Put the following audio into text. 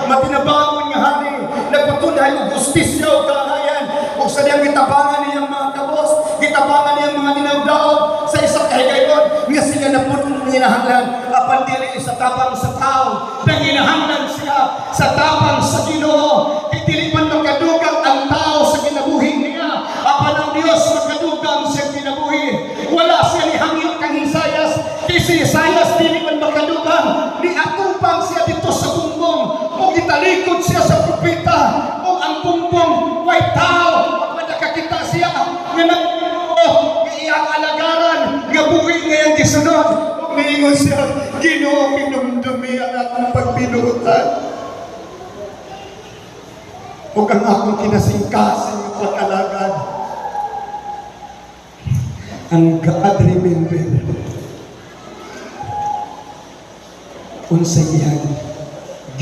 matinabangon nga hari, nagpatunay og justisya o kaayan, o sa diyang gitabangan niyang mga kabos, gitabangan niyang mga ninawdaog sa isa kahigayon, nga sila na po ninahanglan, apan dili sa tabang sa tao, nanginahanglan siya sa tabang sa Ginoo, dili man makadugang ang tao sa kinabuhi niya, apan ang Dios makadugang sa kinabuhi. Wala siya ni hangyo kang Isayas, kasi Isayas dili man makadugang, ni atupang siya dito sa bumbong, o gitalikod siya sa propeta, o ang bumbong way tao, apan nakakita siya nga nagbuo, nga iyang alagaran, nga buhi ngayang gisunod, o miingon siya, Ginoo minumdumi ang akong pagbinutan. O kang akong kinasingkasin ng pag-alagad. Ang God remember. Unsay iyang